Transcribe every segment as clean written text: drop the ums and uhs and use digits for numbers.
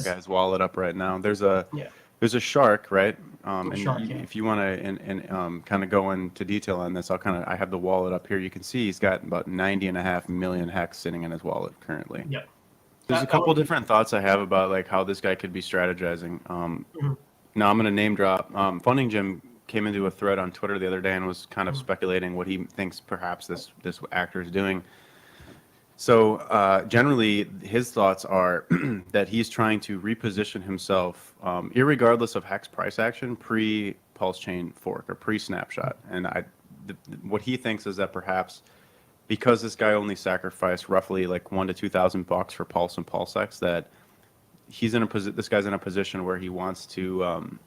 that does. guy's wallet up right now. Yeah. There's a shark, right? And Shark. Yeah. if you want to kind of go into detail on this, I have the wallet up here. You can see he's got about 90.5 million hex sitting in his wallet currently. Yep. There's a couple different thoughts I have about like how this guy could be strategizing. Now I'm going to name drop. Funding Jim came into a thread on Twitter the other day and was kind of speculating what he thinks perhaps this actor is doing. So generally, his thoughts are that he's trying to reposition himself, irregardless of hex price action, pre-pulse chain fork or pre-snapshot. And what he thinks is that perhaps because this guy only sacrificed roughly like $1,000 to $2,000 for pulse and pulsex, that this guy's in a position where he wants to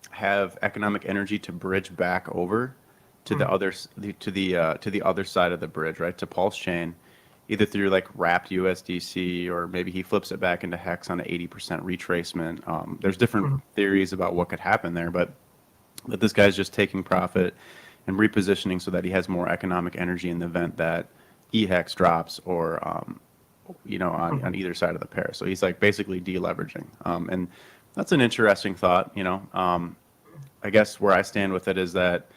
have economic energy to bridge back over to the other side of the bridge, right, to pulse chain, either through like wrapped USDC or maybe he flips it back into hex on an 80% retracement. There's different theories about what could happen there, but that this guy's just taking profit and repositioning so that he has more economic energy in the event that EHEX drops or on either side of the pair. So he's like basically deleveraging. And that's an interesting thought, I guess where I stand with it is that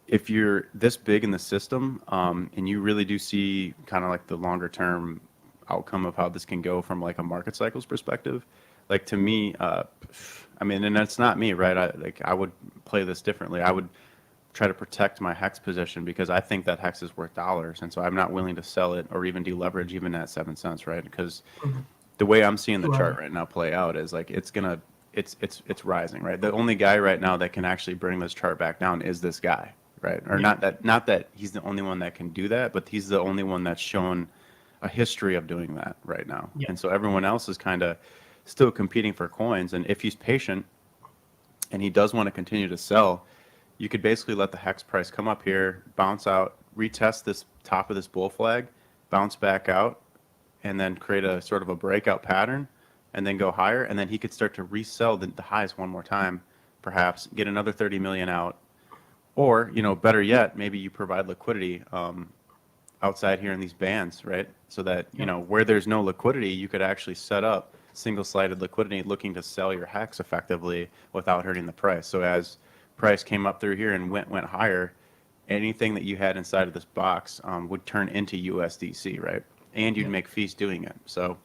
if you're this big in the system and you really do see kind of like the longer term outcome of how this can go from like a market cycles perspective, like to me, and that's not me, right? I would play this differently. I would try to protect my hex position because I think that hex is worth dollars, and so I'm not willing to sell it or even deleverage even at 7 cents, right? Because the way I'm seeing the chart right now play out is like it's rising, right? The only guy right now that can actually bring this chart back down is this guy. Right, or not that he's the only one that can do that, but he's the only one that's shown a history of doing that right now. And so everyone else is kind of still competing for coins. And if he's patient and he does want to continue to sell, you could basically let the hex price come up here, bounce out, retest this top of this bull flag, bounce back out, and then create a sort of a breakout pattern, and then go higher. And then he could start to resell the highs one more time, perhaps get another 30 million out. Or, better yet, maybe you provide liquidity outside here in these bands, right? So that, where there's no liquidity, you could actually set up single-sided liquidity looking to sell your hex effectively without hurting the price. So as price came up through here and went higher, anything that you had inside of this box would turn into USDC, right? And you'd make fees doing it. So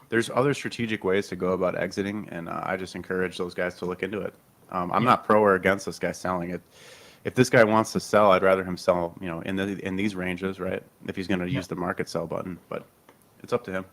there's other strategic ways to go about exiting, and I just encourage those guys to look into it. I'm not pro or against this guy selling it. If this guy wants to sell, I'd rather him sell, in these ranges, right? If he's going to use the market sell button, but it's up to him.